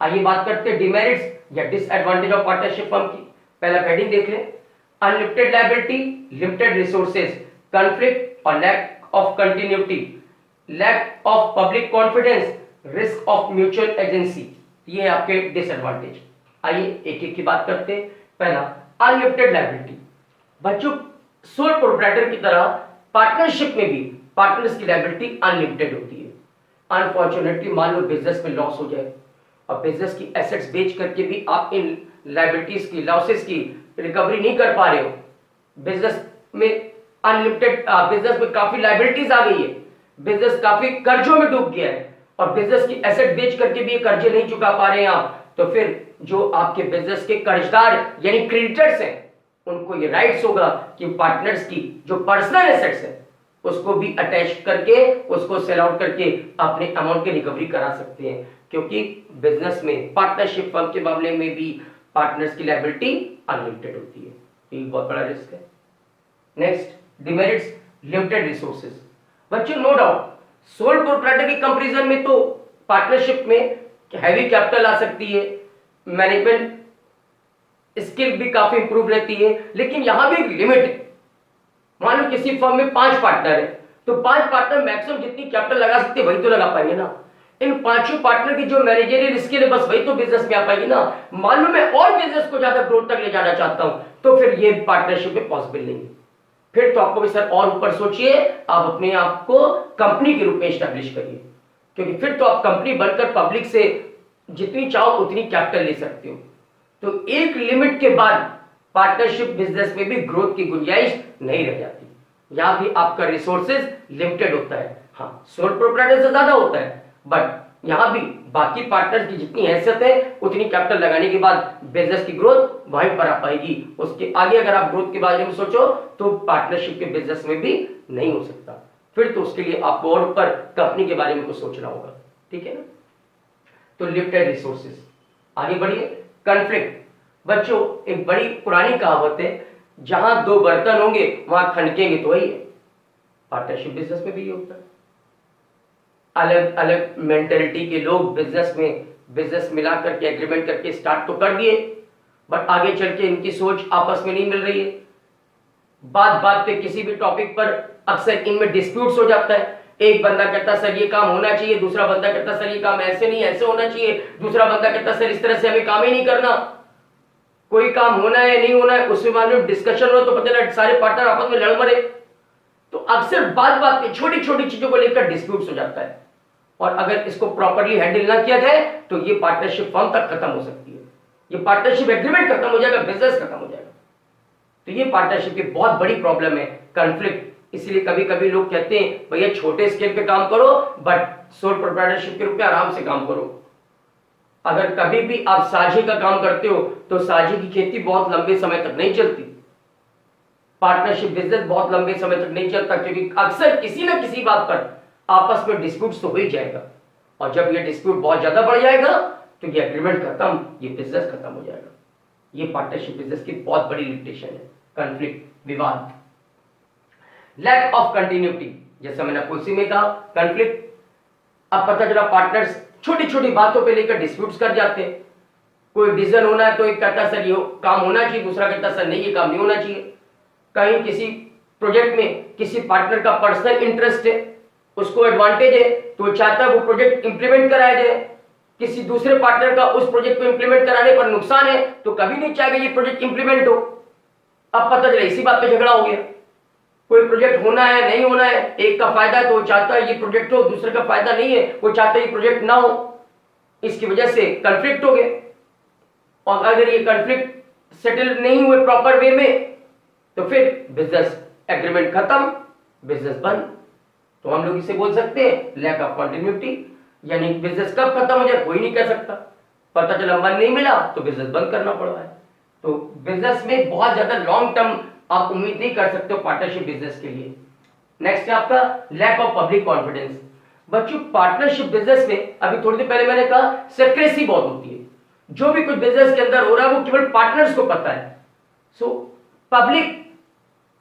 आइए बात करते हैं डिमेरिट्स या डिसएडवांटेज ऑफ पार्टनरशिप फर्म की। पहला हेडिंग देख लें, unlimited liability, limited resources, conflict और lack of continuity, lack of public confidence, risk of mutual agency, ये आपके डिसएडवांटेज। आइए एक एक की बात करते हैं। पहला अनलिमिटेड लायबिलिटी। बच्चों, सोल प्रोप्राइटर की तरह पार्टनरशिप में भी पार्टनर्स की लायबिलिटी अनलिमिटेड होती है। अनफॉर्चुनेटली मान लो बिजनेस में लॉस हो जाए और बिजनेस की एसेट्स बेच करके भी आप इन लायबिलिटीज की, लॉसेस की रिकवरी नहीं कर पा रहे हो, बिजनेस में अनलिमिटेड, बिजनेस में काफी लायबिलिटीज आ गई है, बिजनेस काफी कर्जों में डूब गया है और बिजनेस की एसेट बेच करके भी ये कर्जे नहीं चुका पा रहे हैं आप, तो फिर जो आपके बिजनेस के कर्जदार यानी क्रेडिटर्स हैं उनको ये राइट्स होगा कि पार्टनर्स की जो पर्सनल एसेट्स है उसको भी अटैच करके, उसको सेल आउट करके अपने अमाउंट की रिकवरी करा सकते हैं, क्योंकि बिजनेस में पार्टनरशिप फर्म के मामले में भी पार्टनर्स की लायबिलिटी अनलिमिटेड होती है। ये बहुत बड़ा रिस्क है। Next, demerits, limited resources. बच्चों, नो डाउट सोल प्रोप्राइटर की कंपैरिजन में तो पार्टनरशिप में हैवी कैपिटल आ सकती है, मैनेजमेंट स्किल भी काफी इंप्रूव रहती है, लेकिन यहां भी एक लिमिट है। मान लो किसी फर्म में 5 पार्टनर है, तो 5 पार्टनर मैक्सिमम जितनी कैपिटल लगा सकते वही तो लगा पाएंगे ना। इन 5 पार्टनर की जो मैनेजरियल स्किल है बस वही तो बिजनेस में आ पाएगी ना। मान लो मैं और बिजनेस को ज्यादा ग्रोथ तक ले जाना चाहता हूं, तो फिर ये पार्टनरशिप में पॉसिबल नहीं है। फिर तो आपको भी सर और ऊपर सोचिए, आप अपने आप को कंपनी के रूप में स्टैब्लिश करिए, क्योंकि फिर तो आप कंपनी बनकर पब्लिक से जितनी चाहो उतनी कैपिटल ले सकते हो। तो एक लिमिट के बाद पार्टनरशिप बिजनेस में भी ग्रोथ की गुंजाइश नहीं रह जाती। यहां भी आपका रिसोर्सेज लिमिटेड होता है, हाँ सोल प्रोप्राइटर से ज्यादा होता है, बट यहां भी बाकी पार्टनर्स की जितनी हैसियत है उतनी कैपिटल लगाने के बाद बिजनेस की ग्रोथ वहीं पर आ पाएगी। उसके आगे अगर आप ग्रोथ के बारे में सोचो तो पार्टनरशिप के बिजनेस में भी नहीं हो सकता। फिर तो उसके लिए आपको और ऊपर कंपनी के बारे में कुछ सोचना होगा, ठीक है ना। तो लिमिटेड रिसोर्सेज। आगे बढ़िए, कॉन्फ्लिक्ट। बच्चों, एक बड़ी पुरानी कहावत है, जहां 2 बर्तन होंगे वहां खनकेंगे तो वही है। पार्टनरशिप बिजनेस में भी ये होता है। अलग अलग मेंटेलिटी के लोग बिजनेस में बिजनेस मिला करके एग्रीमेंट करके स्टार्ट तो कर दिए, बट आगे चल के इनकी सोच आपस में नहीं मिल रही है। बात बात पे किसी भी टॉपिक पर अक्सर इनमें डिस्प्यूट्स हो जाता है। एक बंदा कहता है सर ये काम होना चाहिए, दूसरा बंदा कहता है सर ये काम ऐसे नहीं ऐसे होना चाहिए, दूसरा बंदा कहता है सर इस तरह से हमें काम ही नहीं करना। कोई काम होना है नहीं होना है उसके बारे में डिस्कशन हो तो पता चला सारे पार्टनर आपस में लड़ मरे। तो अक्सर बात बात पे छोटी छोटी चीजों को लेकर डिस्प्यूट्स हो जाता है, और अगर इसको प्रॉपर्ली हैंडल ना किया जाए तो ये पार्टनरशिप फर्म तक खत्म हो सकती है, ये पार्टनरशिप एग्रीमेंट खत्म हो जाएगा, बिजनेस खत्म हो जाएगा। तो ये पार्टनरशिप की बहुत बड़ी प्रॉब्लम है, कॉन्फ्लिक्ट। इसलिए कभी कभी लोग कहते हैं भैया छोटे स्केल पे काम करो बट सोल प्रोप्राइटरशिप के रूप में आराम से काम करो। अगर कभी भी आप साझे का काम करते हो तो साझे की खेती बहुत लंबे समय तक नहीं चलती, पार्टनरशिप बिजनेस बहुत लंबे समय तक नहीं चलता, क्योंकि अक्सर किसी ना किसी बात पर आपस में डिस्प्यूट तो हो ही जाएगा, और जब ये डिस्प्यूट बहुत ज्यादा बढ़ जाएगा तो ये एग्रीमेंट खत्म, ये बिजनेस खत्म हो जाएगा। ये पार्टनरशिप बिजनेस की बहुत बड़ी लिमिटेशन है, कॉन्फ्लिक्ट, विवाद। लैक ऑफ कंटिन्यूटी, जैसे मैंने आपको उसी में कहा कॉन्फ्लिक्ट। अब पता चला पार्टनर्स छोटी छोटी बातों पे लेकर डिस्प्यूट्स कर जाते हैं। कोई डिसीजन होना है तो एक कहता है सर ये काम होना चाहिए, दूसरा कहता है सर नहीं ये काम नहीं होना चाहिए। कहीं किसी प्रोजेक्ट में किसी पार्टनर का पर्सनल इंटरेस्ट है, उसको एडवांटेज है तो चाहता है वो प्रोजेक्ट इंप्लीमेंट कराया जाए। किसी दूसरे पार्टनर का उस प्रोजेक्ट को इंप्लीमेंट कराने पर नुकसान है तो कभी नहीं चाहेगा ये प्रोजेक्ट इंप्लीमेंट हो। अब पता चला इसी बात पे झगड़ा हो गया। कोई प्रोजेक्ट होना है नहीं होना है, एक का फायदा है तो वो चाहता है ये प्रोजेक्ट हो, दूसरे का फायदा नहीं है वो चाहता है ये प्रोजेक्ट ना हो। इसकी वजह से कॉन्फ्लिक्ट हो गए, और अगर ये कॉन्फ्लिक्ट सेटल नहीं हुए प्रॉपर वे में तो फिर बिजनेस एग्रीमेंट खत्म, बिजनेस बंद। तो हम लोग इसे बोल सकते हैं लैक ऑफ कंटिन्यूटी, यानी बिजनेस कब खत्म हो जाए कोई नहीं कह सकता। पता चला मन नहीं मिला तो बिजनेस बंद करना पड़ा है। तो बिजनेस में बहुत ज्यादा लॉन्ग टर्म आप उम्मीद नहीं कर सकते हो पार्टनरशिप बिजनेस के लिए। नेक्स्ट है आपका लैक ऑफ पब्लिक कॉन्फिडेंस। बच्चों, पार्टनरशिप बिजनेस में अभी थोड़ी देर पहले मैंने कहा सीक्रेसी बहुत होती है। जो भी कुछ बिजनेस के अंदर हो रहा है वो केवल पार्टनर्स को पता है। सो पब्लिक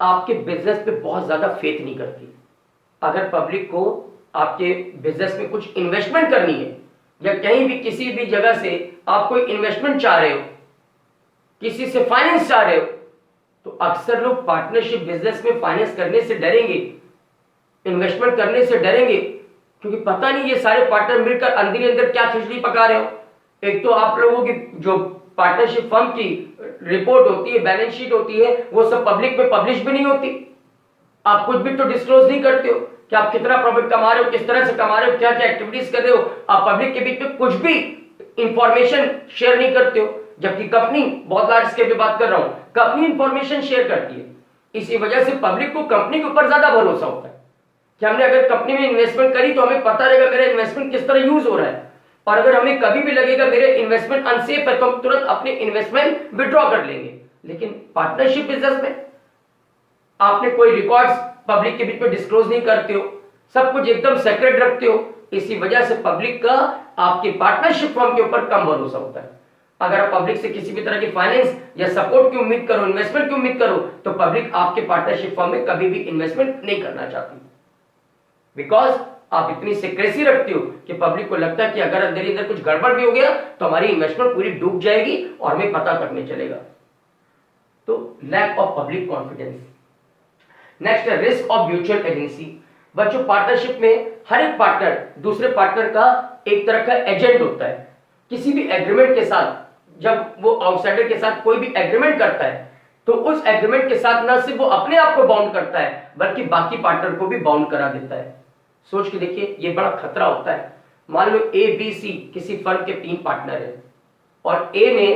आपके बिजनेस पे बहुत ज्यादा फेथ नहीं करती। अगर पब्लिक को आपके बिजनेस में कुछ इन्वेस्टमेंट करनी है या कहीं भी किसी भी जगह से आप कोई इन्वेस्टमेंट चाह रहे हो, किसी से फाइनेंस चाह रहे हो, तो अक्सर लोग पार्टनरशिप बिजनेस में फाइनेंस करने से डरेंगे, इन्वेस्टमेंट करने से डरेंगे, क्योंकि पता नहीं ये सारे पार्टनर मिलकर अंदर ही अंदर क्या खिचड़ी पका रहे हो। एक तो आप लोगों की जो पार्टनरशिप फर्म की रिपोर्ट होती है, बैलेंस शीट होती है, वो सब पब्लिक में पब्लिश भी नहीं होती। आप कुछ भी तो डिस्क्लोज नहीं करते हो कि आप कितना प्रॉफिट कमा रहे हो, किस तरह से कमा रहे हो, क्या क्या एक्टिविटीज कर रहे हो। आप पब्लिक के बीच में कुछ भी इंफॉर्मेशन शेयर नहीं करते हो, जबकि कंपनी, बहुत लार्ज स्केल पे बात कर रहा हूं, कंपनी इंफॉर्मेशन शेयर करती है। इसी वजह से पब्लिक को कंपनी के ऊपर ज्यादा भरोसा होता है कि हमने अगर कंपनी में इन्वेस्टमेंट करी तो हमें पता रहेगा मेरा इन्वेस्टमेंट किस तरह यूज हो रहा है, और अगर हमें कभी भी लगेगा मेरे इन्वेस्टमेंट अनसेफ है तो हम तुरंत अपने इन्वेस्टमेंट विड्रॉ कर लेंगे। लेकिन पार्टनरशिप बिजनेस में आपने कोई रिकॉर्ड्स पब्लिक के बीच में डिस्क्लोज नहीं करते हो, सब कुछ एकदम सेक्रेट रखते हो। इसी वजह से पब्लिक का आपकी पार्टनरशिप फर्म के ऊपर कम भरोसा होता है। अगर आप पब्लिक से किसी भी तरह की फाइनेंस या सपोर्ट की उम्मीद करो, इन्वेस्टमेंट की उम्मीद करो, तो पब्लिक आपके पार्टनरशिप फर्म में कभी भी इन्वेस्टमेंट नहीं करना चाहती, बिकॉज आप इतनी सिक्रेसी रखते हो कि पब्लिक को लगता है कि अगर अंदर अंदर कुछ गड़बड़ भी हो गया तो हमारी इन्वेस्टमेंट पूरी डूब जाएगी और हमें पता तक नहीं चलेगा। तो lack of public confidence. Next है रिस्क ऑफ म्यूचुअल एजेंसी। बच्चों, पार्टनरशिप में हर एक पार्टनर दूसरे पार्टनर का एक तरह का एजेंट होता है। किसी भी एग्रीमेंट के साथ जब वो आउटसाइडर के साथ कोई भी एग्रीमेंट करता है तो उस एग्रीमेंट के साथ ना सिर्फ वो अपने आप को बाउंड करता है बल्कि बाकी पार्टनर को भी बाउंड करा देता है। सोच के देखिए, ये बड़ा खतरा होता है। मान लो ए बी सी किसी फर्म के 3 पार्टनर है और ए ने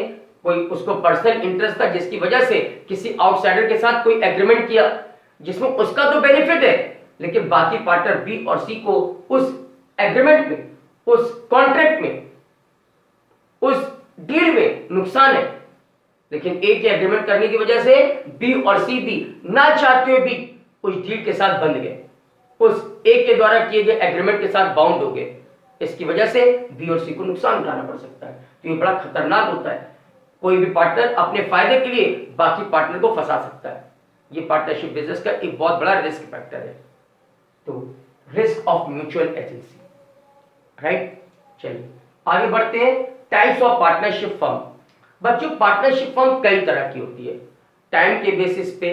कोई उसको पर्सनल इंटरेस्ट था जिसकी वजह से किसी आउटसाइडर के साथ कोई एग्रीमेंट किया जिसमें उसका तो बेनिफिट है, लेकिन बाकी पार्टनर बी और सी को उस एग्रीमेंट में, उस कॉन्ट्रैक्ट में, उस डील में नुकसान है। लेकिन ए के एग्रीमेंट करने की वजह से बी और सी भी ना चाहते हुए भी उस डील के साथ बंध गए, उस ए के द्वारा किए गए एग्रीमेंट के साथ बाउंड हो गए। इसकी वजह से बी और सी को नुकसान उठाना पड़ सकता है। तो ये बड़ा खतरनाक होता है। कोई भी पार्टनर अपने फायदे के लिए बाकी पार्टनर को फंसा सकता है। ये पार्टनरशिप बिजनेस का एक बहुत बड़ा रिस्क फैक्टर है। तो risk of mutual agency, right. चलिए आगे बढ़ते हैं। Types of partnership firm. बच्चों, पार्टनरशिप फर्म कई तरह की होती है। टाइम के बेसिस पे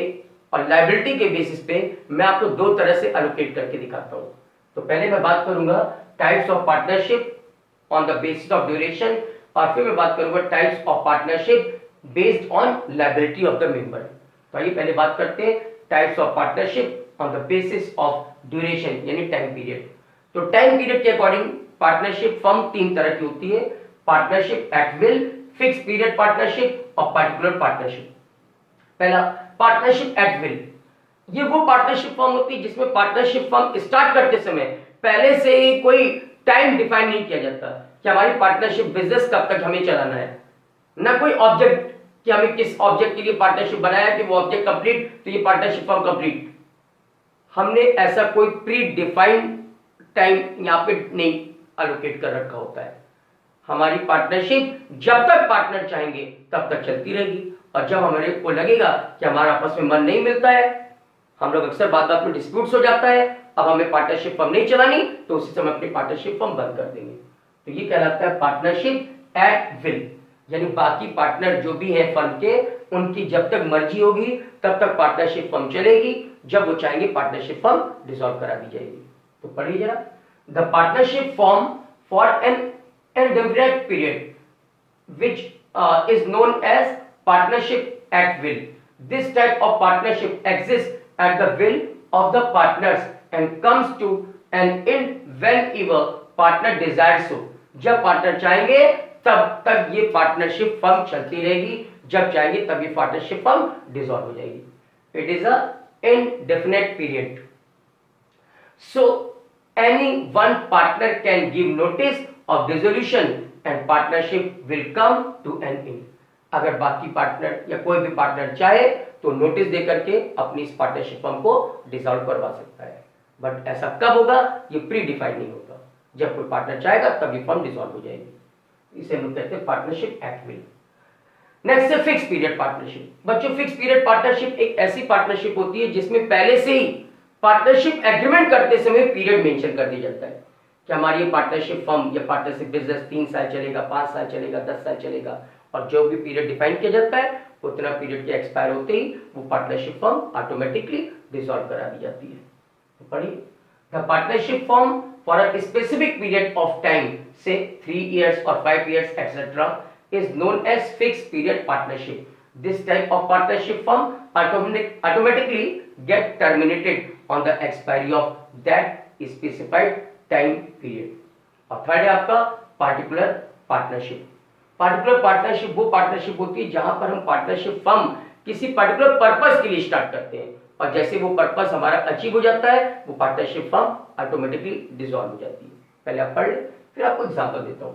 और लायबिलिटी के बेसिस पे मैं आपको 2 तरह से एलोकेट करके दिखाता हूं। तो पहले मैं बात करूंगा types of partnership on the basis of duration, और फिर मैं बात करूंगा types of partnership based on liability of the member. तो आइए पहले बात करते हैं types of partnership on the basis of duration, यानी टाइम पीरियड। तो टाइम पीरियड के अकॉर्डिंग पार्टनरशिप फर्म 3 तरह की होती है: partnership at will, fix period partnership और पार्टिकुलर पार्टनरशिप। पहला, पार्टनरशिप एट विल। ये वो पार्टनरशिप फर्म होती है जिसमें पार्टनरशिप फर्म स्टार्ट करते समय पहले से ही कोई टाइम डिफाइन नहीं किया जाता कि हमारी पार्टनरशिप बिजनेस कब तक हमें चलाना है, ना कोई ऑब्जेक्ट कि हमें किस ऑब्जेक्ट के लिए पार्टनरशिप बनाया कि वो ऑब्जेक्ट कंप्लीट तो ये पार्टनरशिप फर्म कंप्लीट। हमने ऐसा कोई प्री डिफाइंड टाइम यहाँ पे नहीं एलोकेट कर रखा होता है। हमारी पार्टनरशिप जब तक पार्टनर चाहेंगे तब तक चलती रहेगी, और जब हमारे को लगेगा कि हमारा आपस में मन नहीं मिलता है, हम लोग अक्सर बात बात में डिस्प्यूट्स हो जाता है, अब हमें पार्टनरशिप फर्म नहीं चलानी, तो उसी समय अपनी पार्टनरशिप फर्म बंद कर देंगे। तो ये कहलाता है पार्टनरशिप एट विल, यानी बाकी पार्टनर जो भी है फर्म के, उनकी जब तक मर्जी होगी तब तक पार्टनरशिप फर्म चलेगी, जब वो चाहेंगे पार्टनरशिप फर्म डिसॉल्व करा दी जाएगी। तो पढ़िए जरा, the partnership form for an indefinite period which is known as partnership at will. This type of partnership exists at the will of the partners and comes to an end whenever partner desires so. जब partner चाहेंगे तब तक ये partnership firm चलती रहेगी, जब चाहेंगे तब ये पार्टनरशिप फर्म डिसॉल्व हो जाएगी। It is a indefinite period. So any one partner can give notice of dissolution and partnership will come to an end. अगर बाकी पार्टनर या कोई भी पार्टनर चाहे तो नोटिस दे करके अपनी इस पार्टनरशिप फर्म को डिसॉल्व करवा सकता है, बट ऐसा कब होगा ये प्री डिफाइन नहीं होगा। जब कोई पार्टनर चाहेगा तब ये फर्म डिसॉल्व हो जाएगी। इसे हम कहते हैं पार्टनरशिप एट विल। नेक्स्ट है फिक्स पीरियड पार्टनरशिप। बच्चों, फिक्स पीरियड पार्टनरशिप एक ऐसी पार्टनरशिप होती है जिसमें पहले से ही पार्टनरशिप एग्रीमेंट करते समय पीरियड मेंशन कर दिया जाता है कि हमारी ये पार्टनरशिप फर्म या पार्टनरशिप बिजनेस 3 साल चलेगा, 5 साल चलेगा, 10 साल चलेगा, और जो भी पीरियड डिफाइन किया जाता है उतना पीरियड के एक्सपायर होते ही वो पार्टनरशिप फर्म ऑटोमेटिकली डिसॉल्व करा दी जाती है। तो पढ़िए, the partnership firm for a specific period of time से 3 years or 5 years etc. is known as fixed period partnership. This type of partnership firm automatically get terminated on the expiry of that specified time period. और third है आपका particular partnership. Particular partnership वो partnership होती है जहां पर हम partnership firm किसी पर्टिकुलर पर्पस के लिए स्टार्ट करते हैं, और जैसे वो पर्पस हमारा अचीव हो जाता है वो पार्टनरशिप फर्म ऑटोमेटिकली डिसॉल्व हो जाती है। पहले आप पढ़ लें, फिर आपको एग्जांपल देता हूं।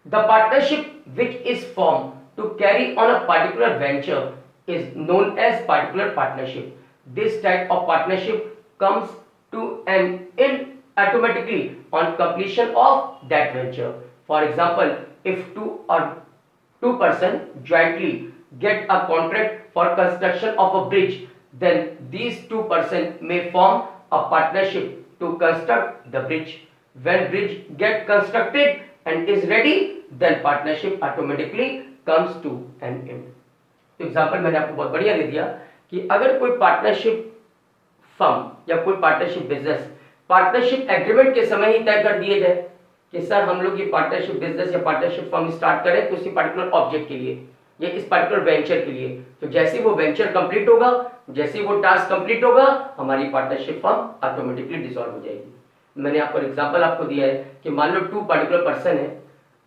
The partnership which is form to carry on a particular venture is known as particular partnership. This type of partnership comes to an end automatically on completion of that venture. For example, if two person jointly get a contract for construction of a bridge, then these 2 person may form a partnership to construct the bridge. When bridge get constructed and is ready, then partnership automatically comes to an end. तो example मैंने आपको बहुत बढ़िया दे दिया कि अगर कोई partnership firm या कोई पार्टनरशिप बिजनेस पार्टनरशिप एग्रीमेंट के समय ही तय कर दिए जाए कि सर हम लोग ये पार्टनरशिप बिजनेस या पार्टनरशिप फर्म स्टार्ट करें तो उसी पर्टिकुलर ऑब्जेक्ट के लिए या इस पर्टिकुलर वेंचर के लिए, तो जैसे वो वेंचर कंप्लीट होगा, जैसे वो टास्क कंप्लीट होगा, हमारी पार्टनरशिप फर्म ऑटोमेटिकली डिसॉल्व हो जाएगी। मैंने आपको एग्जांपल आपको दिया है कि मान लो 2 पर्टिकुलर पर्सन है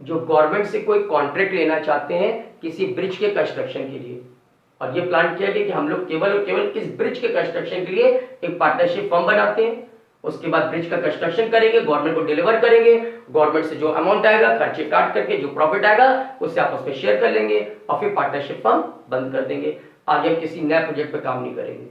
जो गवर्नमेंट से कोई कॉन्ट्रैक्ट लेना चाहते हैं किसी ब्रिज के कंस्ट्रक्शन के लिए, और ये प्लान किया गया कि हम लोग केवल और केवल इस ब्रिज के कंस्ट्रक्शन के लिए एक पार्टनरशिप फर्म बनाते हैं। उसके बाद ब्रिज का कंस्ट्रक्शन करेंगे, गवर्नमेंट को डिलीवर करेंगे, गवर्नमेंट से जो अमाउंट आएगा खर्चे काट करके जो प्रॉफिट आएगा उससे आपस में शेयर कर लेंगे और फिर पार्टनरशिप फर्म बंद कर देंगे। आगे हम किसी नए प्रोजेक्ट पे काम नहीं करेंगे।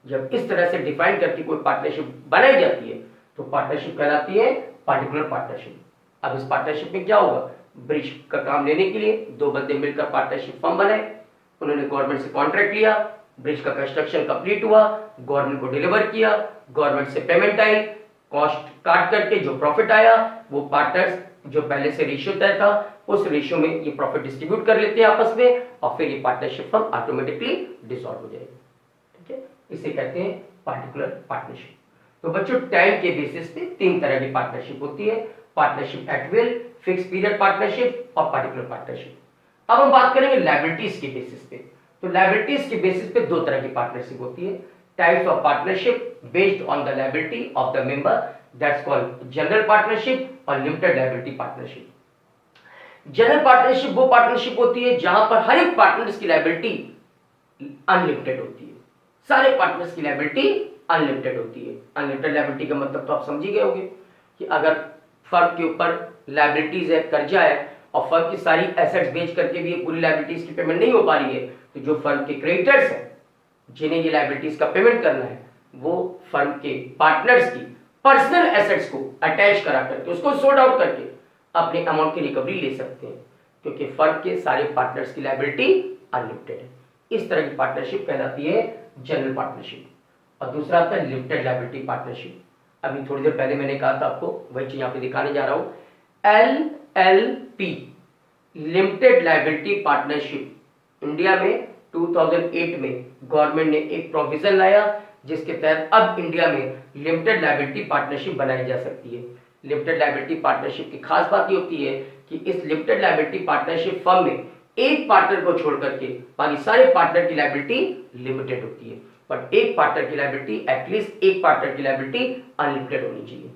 जब इस तरह से डिफाइन करके कोई पार्टनरशिप बनाई जाती है तो पार्टनरशिप कहलाती है पार्टिकुलर पार्टनरशिप। अब इस पार्टनरशिप में क्या होगा, ब्रिज का काम लेने के लिए 2 बंदे मिलकर पार्टनरशिप फर्म बनाए, उन्होंने गवर्नमेंट से कॉन्ट्रैक्ट लिया, ब्रिज का कंस्ट्रक्शन कंप्लीट हुआ, गवर्नमेंट को डिलीवर किया, गवर्नमेंट से पेमेंट आई, कॉस्ट काट करके जो प्रॉफिट आया वो पार्टनर्स जो पहले से रेशियो तय था उस रेशियो में ये प्रॉफिट डिस्ट्रीब्यूट कर लेते हैं आपस में, और फिर ये पार्टनरशिप फर्म ऑटोमेटिकली डिसॉल्व हो जाएगी। ठीक है, इसे कहते हैं पार्टिकुलर पार्टनरशिप। तो बच्चों टाइम के बेसिस पे 3 तरह की पार्टनरशिप होती है, partnership at will, fix period partnership और पार्टिकुलर पार्टनरशिप। अब हम बात करेंगे लायबिलिटीज के बेसिस पे। तो लायबिलिटीज के बेसिस पे 2 तरह की पार्टनरशिप होती है, types of partnership based on the liability of the member, that's called general partnership और limited liability partnership. General partnership वो पार्टनरशिप होती है जहां पर हर एक पार्टनर्स की लायबिलिटी अनलिमिटेड होती है, सारे पार्टनर्स की लायबिलिटी अनलिमिटेड होती है। अनलिमिटेड लायबिलिटी का मतलब तो आप समझ ही गए होंगे कि अगर फर्म के ऊपर लायबिलिटीज है, कर्जा है और फर्म की सारी एसेट्स बेच करके भी ये पूरी लायबिलिटीज की पेमेंट नहीं हो पा रही है, तो जो फर्म के क्रेडिटर्स हैं जिन्हें ये लायबिलिटीज का पेमेंट करना है वो फर्म के पार्टनर्स की पर्सनल एसेट्स को अटैच करा करके उसको सोर्ट आउट करके अपने अमाउंट की रिकवरी ले सकते हैं, क्योंकि फर्म के सारे पार्टनर्स की लायबिलिटी अनलिमिटेड है। इस तरह की पार्टनरशिप कहलाती है जनरल पार्टनरशिप। और दूसरा आता है लिमिटेड लायबिलिटी पार्टनरशिप। अभी थोड़ी देर पहले मैंने कहा था आपको, वही चीज यहाँ पे दिखाने जा रहा हूं, LLP limited liability partnership. India में 2008 में गवर्नमेंट ने एक प्रोविजन लाया जिसके तहत अब इंडिया में लिमिटेड लायबिलिटी पार्टनरशिप बनाई जा सकती है। लिमिटेड लायबिलिटी पार्टनरशिप की खास बात ये होती है कि इस लिमिटेड लायबिलिटी पार्टनरशिप फर्म में एक पार्टनर को छोड़ करके बाकी सारे पार्टनर की लायबिलिटी लिमिटेड होती है, बट एक पार्टनर की लायबिलिटी, एटलीस्ट एक पार्टनर की लायबिलिटी अनलिमिटेड होनी चाहिए।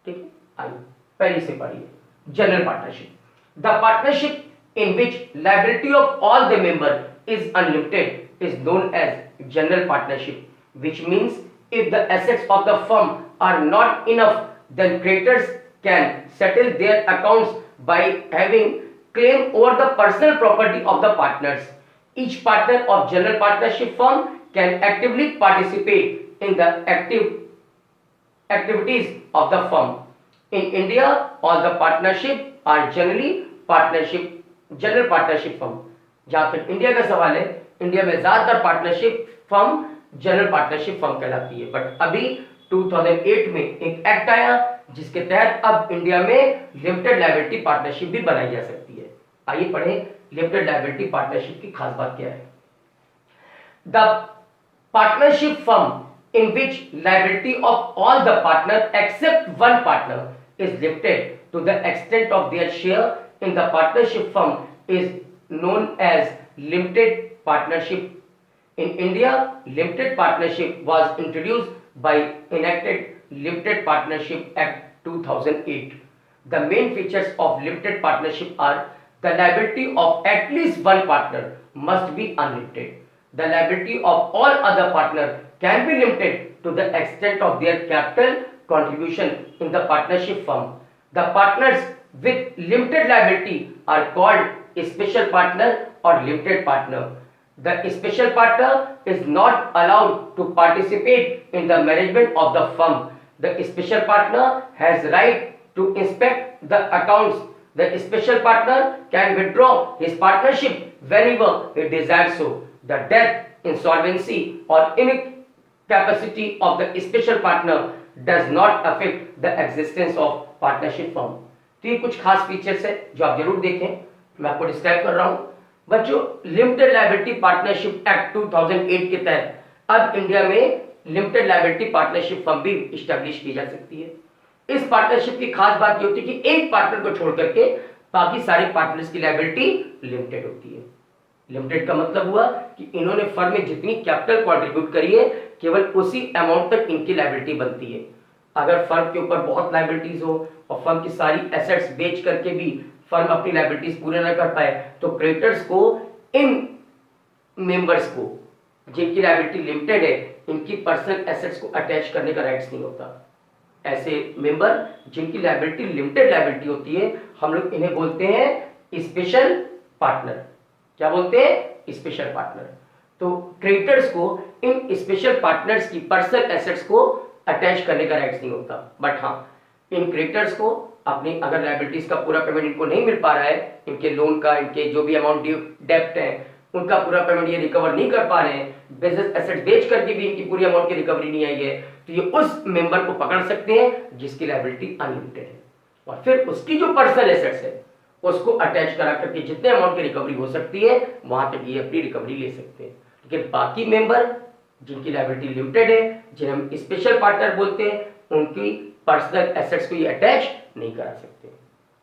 ठीक है, आइए पहले से पढ़िए general partnership. The partnership in which liability of all the member is unlimited is known as general partnership, which means if the assets of the firm are not enough, then creditors can settle their accounts by having claim over the personal property of the partners. Each partner of general partnership firm can actively participate in the activities of the firm. In India, all the partnership are generally partnership general partnership firm. जहां तक India का सवाल है, India में ज्यादातर partnership firm general partnership firm कहलाती है, but अभी 2008 में एक एक्ट आया जिसके तहत अब इंडिया में लिमिटेड लायबिलिटी पार्टनरशिप भी बनाई जा सकती है। आइए पढ़ें लिमिटेड लायबिलिटी पार्टनरशिप की खास बात क्या है। The partnership firm in which liability of all the partner except one partner is limited to the extent of their share in the partnership firm is known as limited partnership. In India, limited partnership was introduced by enacted Limited Partnership Act 2008. The main features of limited partnership are the liability of at least one partner must be unlimited. The liability of all other partners can be limited to the extent of their capital contribution in the partnership firm. The partners with limited liability are called a special partner or limited partner. The special partner is not allowed to participate in the management of the firm. The special partner has right to inspect the accounts. The special partner can withdraw his partnership whenever he desires so. The death, insolvency or incapacity of the special partner does not affect the existence of partnership firm. तो ये कुछ खास features है जो आप जरूर देखें, मैं आपको डिस्क्राइब कर रहा हूं। बच्चों, लिमिटेड लायबिलिटी पार्टनरशिप एक्ट 2008 के तहत अब इंडिया में लिमिटेड लायबिलिटी पार्टनरशिप फर्म भी इस्टेब्लिश की जा सकती है। इस पार्टनरशिप की खास बात ये होती है कि एक पार्टनर को छोड़ करके बाकी सारे पार्टनर्स की लायबिलिटी लिमिटेड होती है। लिमिटेड का मतलब हुआ कि इन्होंने फर्म में जितनी कैपिटल कंट्रीब्यूट करी है केवल उसी अमाउंट तक इनकी लायबिलिटी बनती है। अगर फर्म के ऊपर बहुत लायबिलिटीज हो और फर्म की सारी एसेट्स बेच करके भी फर्म अपनी लायबिलिटीज पूरे न कर पाए तो क्रेडिटर्स को इन मेंबर्स को जिनकी लायबिलिटी लिमिटेड है इनकी पर्सनल एसेट्स को अटैच करने का राइट्स नहीं होता। ऐसे मेंबर जिनकी लायबिलिटी लिमिटेड लायबिलिटी होती है हम लोग इन्हें बोलते हैं स्पेशल पार्टनर। क्या बोलते हैं? Special partner. तो क्रेडिटर्स को इन स्पेशल पार्टनर्स की पर्सनल एसेट्स को अटैच करने का राइट्स नहीं होता। बट हाँ, इन क्रेडिटर्स को अपनी अगर लायबिलिटीज का पूरा पेमेंट इनको नहीं मिल पा रहा है, इनके लोन का, इनके जो भी अमाउंट ड्यू डेप्ट है उनका पूरा पेमेंट ये रिकवर नहीं कर पा रहे हैं, बिजनेस एसेट बेच करके भी इनकी पूरी अमाउंट की रिकवरी नहीं आई है, तो ये उस मेंबर को पकड़ सकते हैं जिसकी लायबिलिटी अनलिमिटेड है और फिर उसकी जो पर्सनल एसेट्स है उसको अटैच करा करके जितने अमाउंट की रिकवरी हो सकती है वहां तक ये अपनी रिकवरी ले सकते हैं। लेकिन बाकी मेंबर जिनकी लायबिलिटी लिमिटेड है, जिन्हें हम स्पेशल पार्टनर बोलते हैं, उनकी पर्सनल एसेट्स को ये अटैच नहीं करा सकते।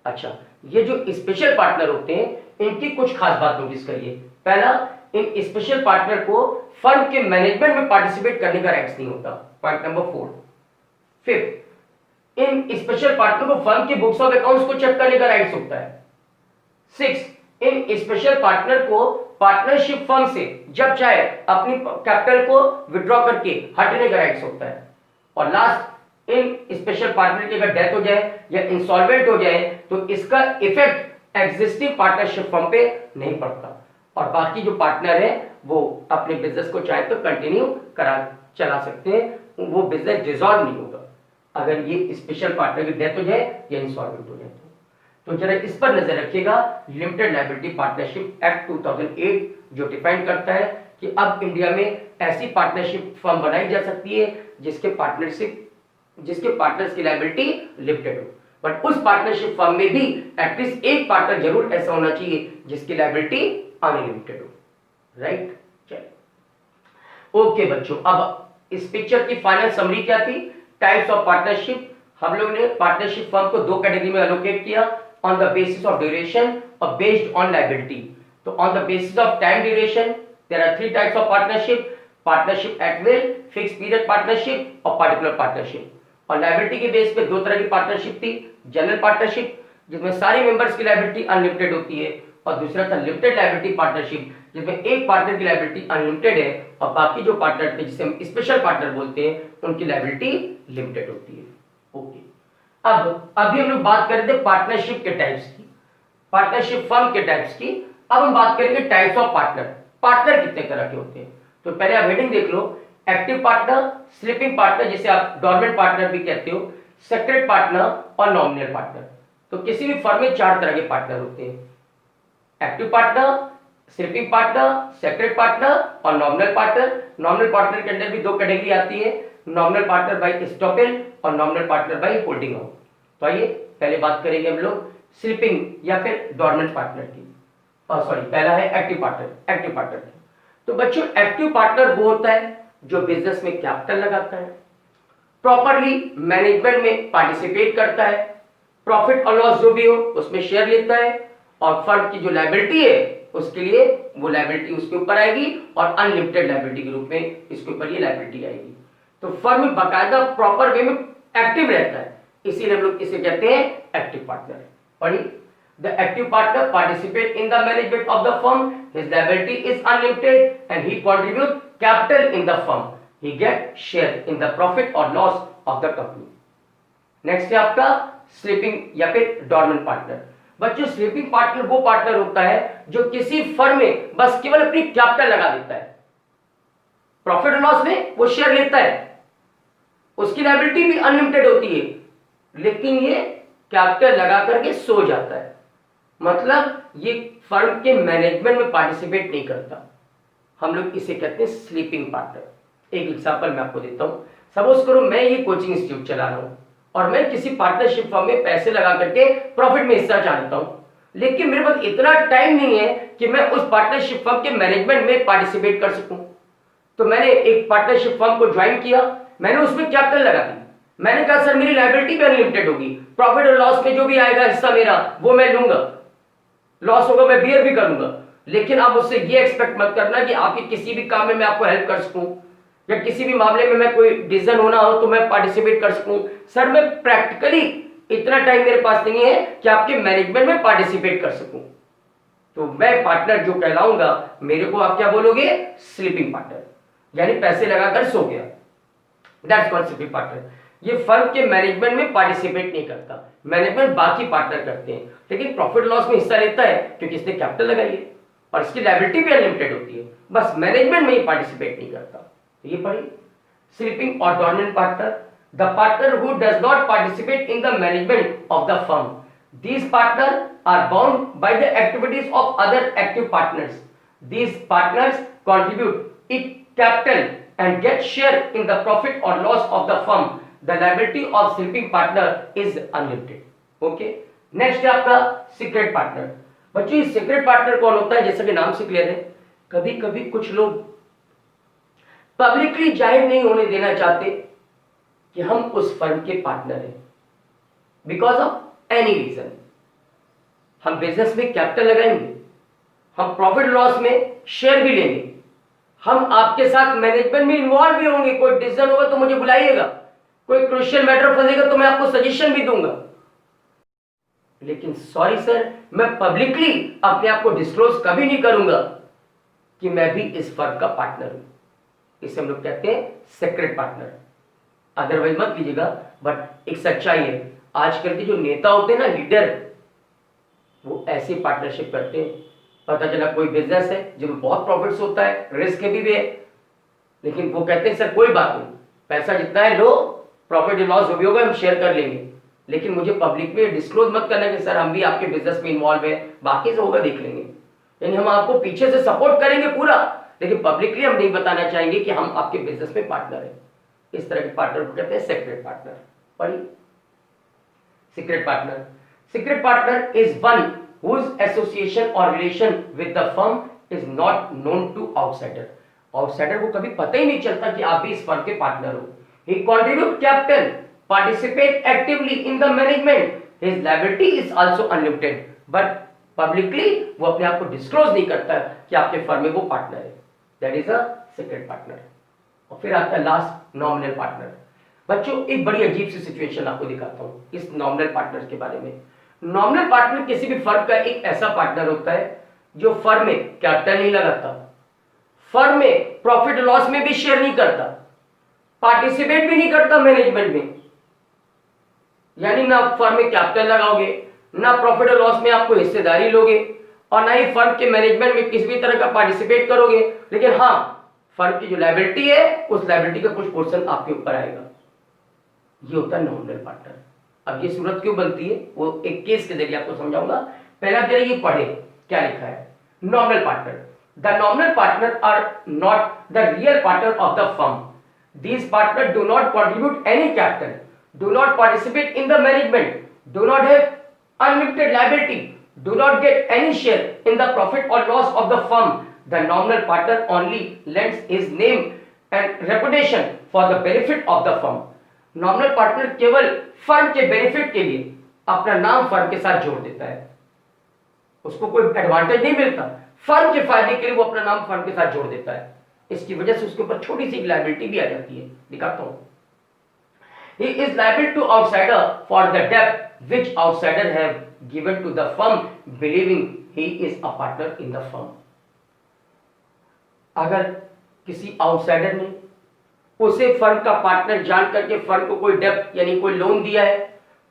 अच्छा, ये जो स्पेशल पार्टनर होते हैं इनकी कुछ खास बात नोटिस करिए। पहला, इन स्पेशल पार्टनर को फर्म के मैनेजमेंट में पार्टिसिपेट करने का राइट्स नहीं होता। Point number 4। फिफ्थ, इन स्पेशल पार्टनर को फर्म के बुक्स ऑफ अकाउंट्स को चेक करने का राइट्स होता है। 6, इन स्पेशल पार्टनर को पार्टनरशिप फर्म से जब चाहे अपनी कैपिटल को विड्रॉ करके हटने का राइट्स होता है। और लास्ट, इन स्पेशल पार्टनर की अगर डेथ हो जाए या इंसॉल्वेंट हो जाए तो इसका इफेक्ट एग्जिस्टिंग पार्टनरशिप फर्म पे नहीं पड़ता और बाकी जो पार्टनर है वो अपने बिजनेस को चाहे तो कंटिन्यू चला सकते हैं, वो बिजनेस डिसॉल्व नहीं होगा अगर ये स्पेशल पार्टनर की डेथ हो जाए या इंसॉल्वेंट हो जाए। तो जरा इस पर नजर रखिएगा। लिमिटेड लायबिलिटी पार्टनरशिप एक्ट 2008 जो डिफाइन करता है कि अब इंडिया में ऐसी पार्टनरशिप फर्म बनाई जा सकती है जिसके पार्टनर्स की लायबिलिटी लिमिटेड हो, बट उस पार्टनरशिप फर्म में भी एटलीस्ट एक पार्टनर जरूर ऐसा होना चाहिए जिसकी लायबिलिटी अनलिमिटेड हो। राइट, चलिए ओके बच्चों, अब इस पिक्चर की फाइनल समरी क्या थी? Types of partnership. हम लोग ने पार्टनरशिप फर्म को दो कैटेगरी में अलोकेट किया, on the basis of duration और बेस्ड ऑन लायबिलिटी। तो on the basis of time duration there are 3 types of partnership: partnership at will, fix period partnership और पार्टिकुलर पार्टनरशिप। और liability के base पे दो तरह की पार्टनरशिप थी, जनरल पार्टनरशिप जिसमें सारे मेंबर्स की लायबिलिटी अनलिमिटेड होती है, और दूसरा था लिमिटेड लायबिलिटी पार्टनरशिप जिसमें एक पार्टनर की लायबिलिटी अनलिमिटेड है और बाकी जो पार्टनर थे जिसे हम स्पेशल पार्टनर बोलते हैं उनकी लायबिलिटी लिमिटेड होती है। ओके, अब अभी हम लोग बात कर रहे थे पार्टनरशिप के टाइप्स की, पार्टनरशिप फर्म के टाइप्स की। अब हम बात करेंगे टाइप्स ऑफ पार्टनर। पार्टनर कितने तरह के होते हैं? तो पहले आप हेडिंग देख लो, एक्टिव पार्टनर, स्लीपिंग पार्टनर जिसे आप डोरमेंट पार्टनर भी कहते हो, सेक्रेट पार्टनर और नॉमिनल पार्टनर। तो किसी भी फर्म में 4 तरह के पार्टनर होते हैं: active partner, sleeping partner, secret partner और नॉमिनल पार्टनर। नॉमिनल पार्टनर के अंदर भी दो कैटेगरी आती है, नॉमिनल पार्टनर बाय स्टॉपेल और nominal partner by holding out. तो आइए पहले बात करेंगे हम लोग स्लीपिंग या फिर डोरमेंट पार्टनर की। सॉरी, पहला है एक्टिव पार्टनर। एक्टिव पार्टनर तो बच्चों एक्टिव पार्टनर वो होता है जो बिजनेस में कैपिटल लगाता है, प्रॉपरली मैनेजमेंट में पार्टिसिपेट करता है, प्रॉफिट और लॉस जो भी हो उसमें शेयर लेता है, और फर्म की जो लायबिलिटी है उसके लिए वो लायबिलिटी उसके ऊपर आएगी और अनलिमिटेड लायबिलिटी के रूप में इसके ऊपर ये लायबिलिटी आएगी। तो फर्म में बाकायदा प्रॉपर वे में एक्टिव रहता है, इसीलिए हम लोग इसे कहते हैं एक्टिव पार्टनर। पढ़िए, the active partner participate in the management of the firm, his liability is unlimited and he contribute capital in the firm, he get share in the profit or loss of the company। Next है आपका sleeping या फिर dormant partner. बच्चों sleeping partner वो partner होता है जो किसी फर्म में बस केवल अपनी कैपिटल लगा देता है, प्रॉफिट और लॉस में वो शेयर लेता है, उसकी लायबिलिटी भी अनलिमिटेड होती है, लेकिन ये कैपिटल लगा करके सो जाता है, मतलब ये फर्म के मैनेजमेंट में पार्टिसिपेट नहीं करता। हम लोग इसे कहते हैं स्लीपिंग पार्टनर। एक एग्जांपल मैं आपको देता हूं। सपोज करो मैं ये कोचिंग इंस्टीट्यूट चला रहा हूं और मैं किसी पार्टनरशिप फर्म में पैसे लगा करके प्रॉफिट में हिस्सा चाहता हूं, लेकिन मेरे पास इतना टाइम नहीं है कि मैं उस पार्टनरशिप फर्म के मैनेजमेंट में पार्टिसिपेट कर सकूं। तो मैंने एक पार्टनरशिप फर्म को ज्वाइन किया, मैंने उसमें कैपिटल लगा दी, मैंने कहा सर मेरी लायबिलिटी भी अनलिमिटेड होगी, प्रॉफिट और लॉस में जो भी आएगा हिस्सा मेरा वो मैं लूंगा, लॉस होगा मैं बियर भी करूंगा, लेकिन आप मुझसे ये एक्सपेक्ट मत करना कि आपके किसी भी काम में मैं आपको हेल्प कर सकूं या किसी भी मामले में मैं कोई डिसीजन होना हो तो मैं पार्टिसिपेट कर सकूं। सर मैं प्रैक्टिकली इतना टाइम मेरे पास नहीं है कि आपके मैनेजमेंट में पार्टिसिपेट कर सकूं। तो मैं पार्टनर जो कहलाऊंगा, मेरे को आप क्या बोलोगे? स्लीपिंग पार्टनर, यानी पैसे लगाकर सो गया। That's called sleeping partner. ये फर्म के मैनेजमेंट में पार्टिसिपेट नहीं करता, मैनेजमेंट बाकी पार्टनर करते हैं, लेकिन प्रॉफिट लॉस में हिस्सा लेता है क्योंकि इसने कैपिटल लगाई है और इसकी लायबिलिटी भी अनलिमिटेड होती है, बस मैनेजमेंट में ही पार्टिसिपेट नहीं करता। तो ये पढ़िए, स्लीपिंग और dormant partner, the partner who does not participate in the management of the firm, these partner are bound by the activities of other active partners, these partners contribute it capital and get share in the profit or loss of the firm, the liability of sleeping partner is unlimited। okay, next है आपका secret partner. बच्चों ये secret partner कौन होता है? जैसा कि नाम से क्लियर है, कभी कभी कुछ लोग पब्लिकली जाहिर नहीं होने देना चाहते कि हम उस फर्म के पार्टनर हैं, बिकॉज ऑफ एनी रीजन। हम बिजनेस में कैपिटल लगाएंगे, हम प्रॉफिट लॉस में शेयर भी लेंगे, हम आपके साथ मैनेजमेंट में इन्वॉल्व भी होंगे, कोई डिसीजन होगा तो मुझे बुलाइएगा, कोई क्रूशियल मैटर फंसेगा तो मैं आपको सजेशन भी दूंगा, लेकिन सॉरी सर मैं पब्लिकली अपने आप को डिस्क्लोज कभी नहीं करूंगा कि मैं भी इस फर्म का पार्टनर हूं। इसे हम लोग कहते हैं सीक्रेट पार्टनर। अदरवाइज मत लीजिएगा, बट एक सच्चाई है, आजकल के जो नेता होते हैं ना, लीडर, वो ऐसी पार्टनरशिप करते हैं। पता चला कोई बिजनेस है जिसमें बहुत प्रॉफिट्स होता है, रिस्क भी है, लेकिन वो कहते हैं सर कोई बात नहीं, पैसा जितना है लो, प्रॉफिट लॉस जो भी होगा हम शेयर कर लेंगे, लेकिन मुझे पब्लिक में डिस्क्लोज मत करना कि सर हम भी आपके बिजनेस में इन्वॉल्व है, बाकी से होगा देख लेंगे। यानी हम आपको पीछे से सपोर्ट करेंगे पूरा, लेकिन पब्लिकली हम नहीं बताना चाहेंगे कि हम आपके बिजनेस में पार्टनर हैं। इस तरह के पार्टनर को कहते हैं सीक्रेट पार्टनर। पढ़िए, secret partner, secret partner is one whose association or relation with the firm is not known to outsider। Outsider को कभी पता ही नहीं चलता कि आप भी इस फर्म के पार्टनर हो। He contribute capital, participate actively in the management, his liability is also unlimited, but publicly वो अपने आप को डिस्क्लोज नहीं करता कि आपके फर्म में वो पार्टनर है। That is a secret partner। और फिर आता है लास्ट, नॉमिनल पार्टनर। बच्चों एक बड़ी अजीब सी सिचुएशन आपको दिखाता हूँ इस नॉमिनल पार्टनर के बारे में। नॉमिनल पार्टनर किसी भी फर्म का एक ऐसा पार्टनर होता है जो फर्म में कैपिटल नहीं लगाता, फर्म में प्रॉफिट लॉस में भी शेयर नहीं करता, पार्टिसिपेट भी नहीं करता मैनेजमेंट में। यानी ना फर्म में कैपिटल लगाओगे, ना प्रॉफिट और लॉस में आपको हिस्सेदारी लोगे, और ना ही फर्म के मैनेजमेंट में किसी भी तरह का पार्टिसिपेट करोगे, लेकिन हाँ फर्म की जो लायबिलिटी है उस लायबिलिटी का कुछ पोर्शन आपके ऊपर आएगा। ये होता है नॉमिनल पार्टनर। अब ये सूरत क्यों बनती है वो एक केस के जरिए आपको समझाऊंगा। पहला जरा ये पढ़े क्या लिखा है। Nominal partner, the nominal partner are not the real partner of the firm, These partners do not contribute any capital, do not participate in the management, do not have unlimited liability, do not get any share in the profit or loss of the firm. The nominal partner only lends his name and reputation for the benefit of the firm. Nominal partner केवल firm के benefit के लिए अपना नाम firm के साथ जोड़ देता है, उसको कोई एडवांटेज नहीं मिलता, फर्म के फायदे के लिए वो अपना नाम फर्म के साथ जोड़ देता है। इसकी वजह से उसके ऊपर छोटी सी लायबिलिटी भी आ जाती है, दिखाता हूं। He is liable to outsider for the debt which outsider have given to the firm believing he is a partner in the firm. अगर किसी आउटसाइडर ने उसे फर्म का पार्टनर जान करके फर्म को कोई डेब्ट यानी कोई लोन दिया है,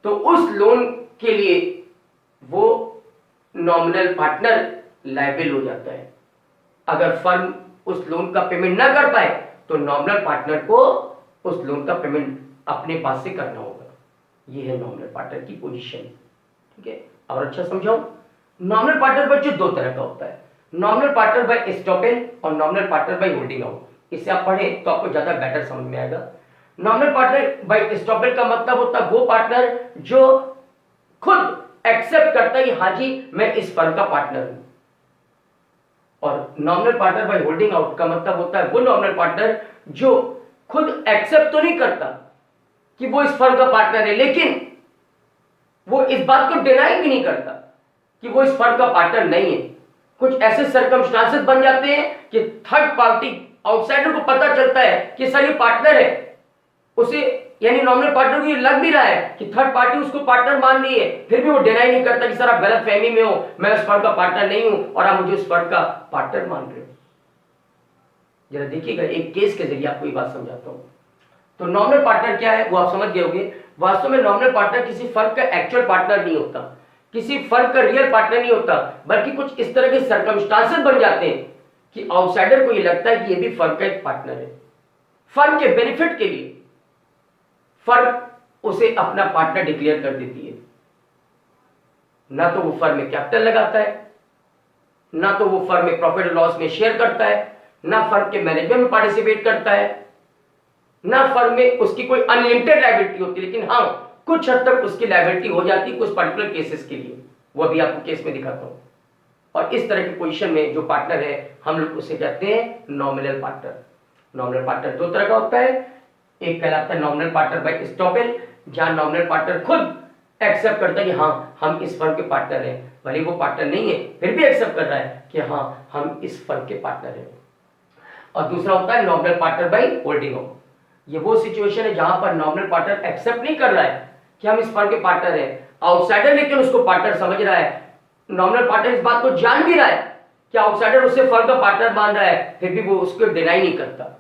तो उस लोन के लिए वो नॉमिनल पार्टनर लायबल हो जाता है। अगर फर्म उस लोन का पेमेंट ना कर पाए तो नॉमिनल पार्टनर को उस लोन का पेमेंट अपने पास से करना होगा। ये है नॉमिनल पार्टनर की पोजीशन, ठीक है। और अच्छा समझाओ, नॉमिनल पार्टनर बच्चों दो तरह का होता है, नॉमिनल पार्टनर बाय एस्टॉपेल और nominal partner by holding out. इसे आप पढ़ें तो आपको ज्यादा बेटर समझ में आएगा। नॉमिनल पार्टनर बाय एस्टॉपेल का मतलब होता है वो पार्टनर जो खुद एक्सेप्ट करता है हाँ जी मैं इस फर्म का पार्टनर हूं, और nominal partner by holding out का मतलब होता है वो नॉमिनल पार्टनर जो खुद एक्सेप्ट तो नहीं करता कि वो इस फर्म का पार्टनर है, लेकिन वो इस बात को डिनाई भी नहीं करता कि वो इस फर्म का पार्टनर नहीं है। कुछ ऐसे सर्कमस्टांसेस बन जाते हैं कि थर्ड पार्टी आउटसाइडर को पता चलता है कि सर ये पार्टनर है, उसे यानी नॉमिनल पार्टनर को ये लग भी रहा है कि थर्ड पार्टी उसको पार्टनर मान रही है, फिर भी वो डिनाई नहीं करता कि सर आप गलत फहमी में हो, मैं उस फर्म का पार्टनर नहीं हूं और आप मुझे उस फर्म का पार्टनर मान रहे हो। जरा देखिएगा, एक केस के जरिए आपको ये बात समझाता हूं। तो नॉमिनल पार्टनर क्या है वो आप समझ गए होंगे। वास्तव में नॉमिनल पार्टनर किसी फर्म का एक्चुअल पार्टनर नहीं होता, किसी फर्म का रियल पार्टनर नहीं होता, बल्कि कुछ इस तरह के सर्कमस्टांसेस बन जाते हैं कि आउटसाइडर को ये लगता है कि ये भी फर्म का एक पार्टनर है। फर्म के बेनिफिट के लिए फर्म उसे अपना पार्टनर डिक्लेयर कर देती है। ना तो वो फर्म में कैपिटल लगाता है, ना तो वो फर्म में प्रॉफिट और लॉस में शेयर करता है, ना फर्म के मैनेजमेंट में पार्टिसिपेट करता है, ना फर्म में उसकी कोई अनलिमिटेड लायबिलिटी होती है, लेकिन हाँ कुछ हद तक उसकी लायबिलिटी हो जाती है कुछ पर्टिकुलर केसेस के लिए, वो अभी आपको केस में दिखाता हूं। और इस तरह की पोजीशन में जो पार्टनर है हम लोग उसे कहते हैं नॉमिनल पार्टनर। नॉमिनल पार्टनर दो तरह का होता है, एक कहलाता है नॉमिनल पार्टनर बाय एस्टॉपेल, जहां नॉमिनल पार्टनर खुद एक्सेप्ट करता है कि हाँ हम इस फर्म के पार्टनर हैं, भले वो पार्टनर नहीं है फिर भी एक्सेप्ट कर रहा है कि हाँ हम इस फर्म के पार्टनर हैं। और दूसरा होता है nominal partner by holding out. ये वो सिचुएशन है जहां पर नॉमिनल पार्टनर एक्सेप्ट नहीं कर रहा है कि हम इस फर्म के पार्टनर हैं, आउटसाइडर लेकिन उसको पार्टनर समझ रहा है, नॉमिनल पार्टनर इस बात को जान भी रहा है कि आउटसाइडर उससे फर्म का पार्टनर मान रहा है, फिर भी वो उसको डिनाई नहीं करता,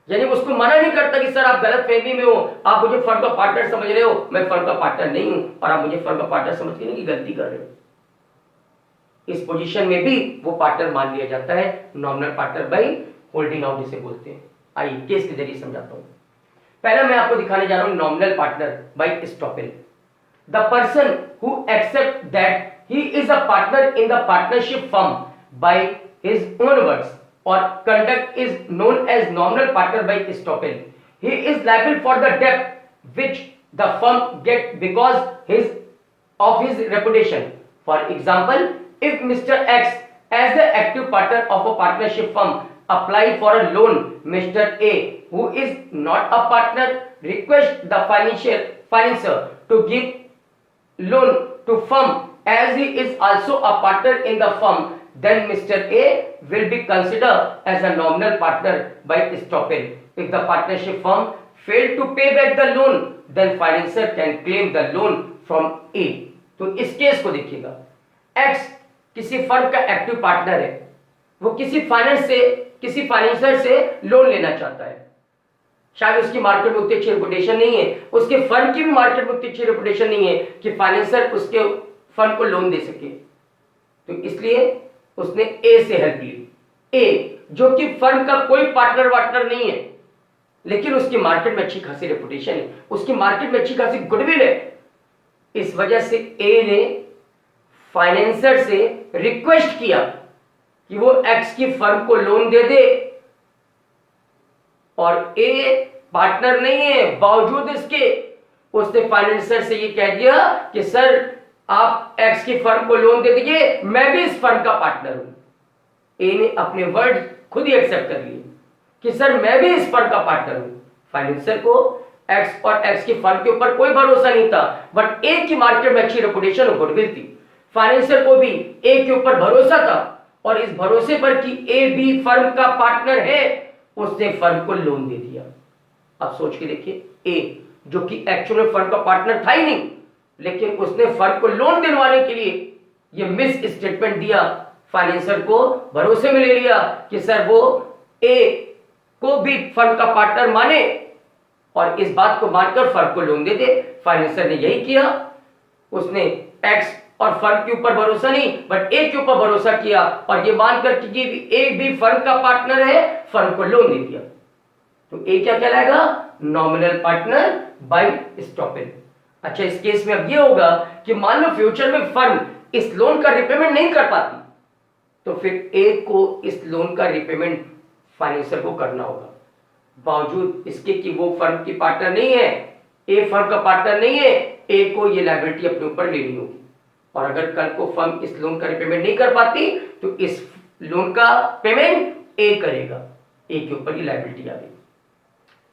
यानी उसको मना नहीं करता कि सर आप गलत फहमी में हो, आप मुझे फर्म का पार्टनर समझ रहे हो, मैं फर्म का पार्टनर नहीं हूं और आप मुझे फर्म का पार्टनर समझ के नहीं गलती कर रहे हो। इस पोजीशन में भी वो पार्टनर मान लिया जाता है, nominal partner by holding out जिसे बोलते हैं। आइए केस के जरिए समझाता हूं। पहला मैं आपको दिखाने जा रहा हूं nominal partner by estoppel. The person who accept that he is a partner in the partnership firm by his own words or conduct is known as nominal partner by estoppel. He is liable for the debt which the firm get because of his reputation. For example, if Mr. X as the active partner of a partnership firm apply for a loan, Mr. A who is not a partner request the financier to give loan to firm as he is also a partner in the firm, then Mr. A will be considered as a nominal partner by estoppel. If the partnership firm failed to pay back the loan, then financier can claim the loan from A. तो इस case को देखिएगा, X किसी firm का active partner है, वो किसी financer से लोन लेना चाहता है, शायद उसकी मार्केट में उतनी अच्छी रेपुटेशन नहीं है, उसके फर्म की भी मार्केट में उतनी अच्छी रेपुटेशन नहीं है कि फाइनेंसर उसके फर्म को लोन दे सके, तो इसलिए उसने ए से हेल्प ली। ए जो कि फर्म का कोई पार्टनर वार्टनर नहीं है, लेकिन उसकी मार्केट में अच्छी खासी रेपुटेशन है, उसकी मार्केट में अच्छी खासी गुडविल है, इस वजह से ए ने फाइनेंसर से रिक्वेस्ट किया कि वो एक्स की फर्म को लोन दे दे, और ए पार्टनर नहीं है, बावजूद इसके उसने फाइनेंसर से ये कह दिया कि सर आप एक्स की फर्म को लोन दे दीजिए, मैं भी इस फर्म का पार्टनर हूं। ए ने अपने वर्ड खुद ही एक्सेप्ट कर लिए कि सर मैं भी इस फर्म का पार्टनर हूं। फाइनेंसर को एक्स और एक्स की फर्म के ऊपर कोई भरोसा नहीं था, बट ए की मार्केट में अच्छी रेपुटेशन और गुडविल थी। फाइनेंसर को भी ए के ऊपर भरोसा था और इस भरोसे पर कि ए भी फर्म का पार्टनर है, उसने फर्म को लोन दे दिया। अब सोच के देखिए, ए जो कि एक्चुअल में फर्म का पार्टनर था ही नहीं, लेकिन उसने फर्म को लोन दिलवाने के लिए ये मिस स्टेटमेंट दिया, फाइनेंसर को भरोसे में ले लिया कि सर वो ए को भी फर्म का पार्टनर माने और इस बात को मानकर फर्म को लोन दे दे। फाइनेंसर ने यही किया, उसने एक्स और फर्म के ऊपर भरोसा नहीं बट ए के ऊपर भरोसा किया और ये मानकर कि ए भी फर्म का पार्टनर है, फर्म को लोन दे दिया। तो ए क्या कहलाएगा? Nominal partner bye stoppage. अच्छा, इस केस में अब ये होगा कि मान लो फ्यूचर में फर्म इस लोन का रिपेमेंट नहीं कर पाती, तो फिर ए को इस लोन का रिपेमेंट फाइनेंसर को करना होगा, बावजूद इसके कि वो फर्म की पार्टनर नहीं है, ए फर्म का पार्टनर नहीं है, ए को ये लायबिलिटी अपने ऊपर लेनी होगी। और अगर कल को फर्म इस लोन का रिपेमेंट नहीं कर पाती तो इस लोन का पेमेंट ए करेगा, ए के ऊपर ये लायबिलिटी आ गई।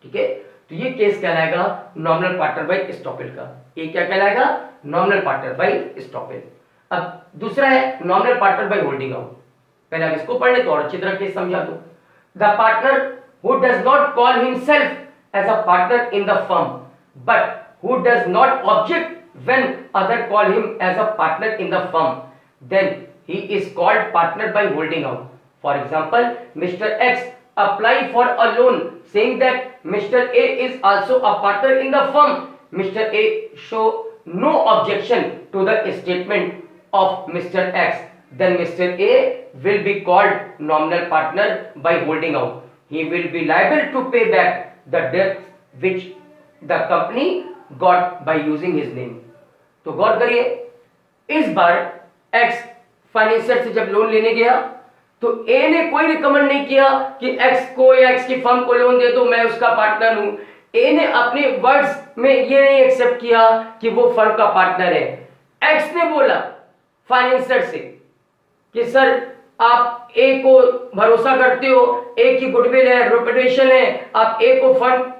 ठीक है, तो ये केस कहलाएगा नॉमिनल पार्टनर बाय एस्टॉपेल का। ये क्या कहलाएगा? Nominal partner by estoppel. अब दूसरा है nominal partner by holding out. पहले आप इसको पढ़ ले तो और अच्छी तरह केस समझा दो। The partner who does not call himself as a partner in the firm but who does not object when other call him as a partner in the firm, then he is called partner by holding out. For example, Mr. X apply for a loan saying that Mr. A is also a partner in the firm. Mr. A show no objection to the statement of Mr. X. Then Mr. A will be called nominal partner by holding out. He will be liable to pay back the debt which the company got by using his name. तो गौर करिए, इस बार x financer से जब loan लेने गया तो ए ने कोई रिकमेंड नहीं किया कि एक्स को या एक्स की फर्म को लोन दे दो, मैं उसका पार्टनर हूं। ए ने अपने वर्ड्स में ये नहीं एक्सेप्ट किया कि वो फर्म का पार्टनर है। एक्स ने बोला फाइनेंसर से कि सर आप ए को भरोसा करते हो, ए की गुडविल है, रेपुटेशन है, आप ए को फर्म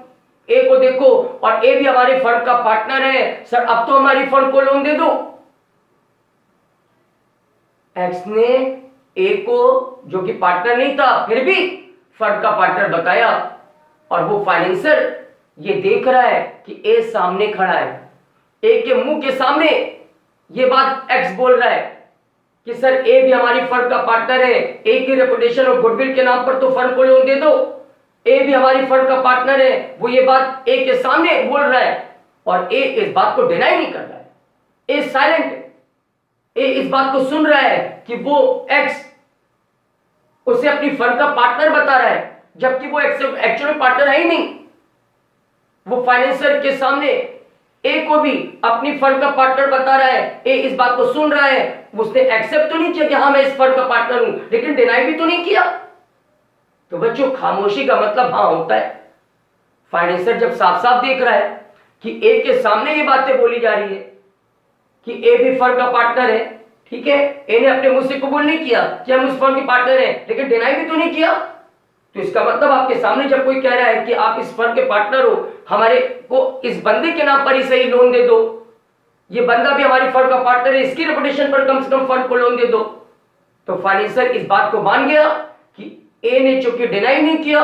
ए को देखो और ए भी हमारी फर्म का पार्टनर है, सर अब तो हमारी फर्म को लोन दे दो। एक्स ने ए को जो कि पार्टनर नहीं था फिर भी फर्म का पार्टनर बताया और वो फाइनेंसर ये देख रहा है कि ए सामने खड़ा है, ए के मुंह के सामने ये बात एक्स बोल रहा है कि सर ए भी हमारी फर्म का पार्टनर है, ए की रेपुटेशन और गुडविल के नाम पर तो फर्म को लोन दे दो, ए भी हमारी फर्म का पार्टनर है। वो ये बात ए के सामने बोल रहा है और ए इस बात को डिनाई नहीं कर रहा है, ए साइलेंट है, ए इस बात को सुन रहा है कि वो एक्स उसे अपनी फर्म का पार्टनर बता रहा है, जबकि वो एक्चुअल पार्टनर है ही नहीं। वो फाइनेंसर के सामने ए को भी अपनी फर्म का पार्टनर बता रहा है, ए इस बात को सुन रहा है, उसने एक्सेप्ट तो नहीं किया कि हाँ मैं इस फर्म का पार्टनर हूं, लेकिन डिनाई भी तो नहीं किया। तो बच्चों, खामोशी का मतलब हाँ होता है। फाइनेंसर जब साफ साफ देख रहा है कि ए के सामने ये बातें बोली जा रही है कि ए भी फर्म का पार्टनर है, ठीक है, ए ने अपने मुंह से कबूल नहीं किया कि हम उस फर्म के पार्टनर हैं, लेकिन डिनाई भी तो नहीं किया। तो इसका मतलब आपके सामने जब कोई कह रहा है कि आप इस फर्म के पार्टनर हो, हमारे को इस बंदे के नाम पर ही सही लोन दे दो, ये बंदा भी हमारी फर्म का पार्टनर है, इसकी रेपुटेशन पर कम से कम फर्म को लोन दे दो। तो फाइनेंसर इस बात को मान गया कि ए ने चूंकि डिनाई नहीं किया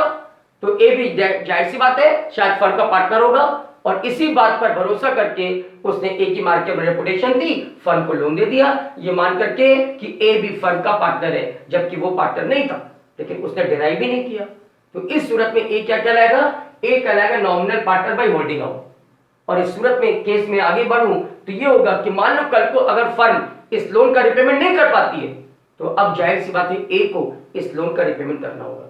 तो ए भी जाहिर सी बात है शायद फर्म का पार्टनर होगा, और इसी बात पर भरोसा करके उसने ए की मार्केट में रेपुटेशन दी, फर्म को लोन दे दिया, ये मान करके कि ए भी फर्म का पार्टनर है, जबकि वो पार्टनर नहीं था, लेकिन उसने डिनाई भी नहीं किया। तो इस सूरत में ए क्या कहलाएगा? ए कहलाएगा nominal partner by holding out. और इस सूरत में केस में आगे बढ़ूं तो ये होगा कि मान लो कल को अगर फर्म इस लोन का रिपेमेंट नहीं कर पाती है तो अब जाहिर सी बात है ए को इस लोन का रिपेमेंट करना होगा।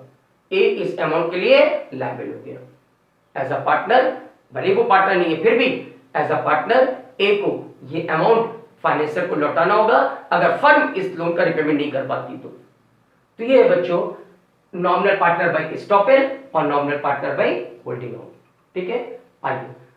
ए इस अमाउंट के लिए लायबल हो गया एज अ पार्टनर, भले वो पार्टनर नहीं है फिर भी एज अ पार्टनर ए को ये अमाउंट फाइनेंसर को लौटाना होगा अगर फर्म इस लोन का रिपेमेंट नहीं कर पाती तो ये है बच्चों नॉमिनल पार्टनर बाय एस्टॉपेल और nominal partner by holding out. ठीक है, आइए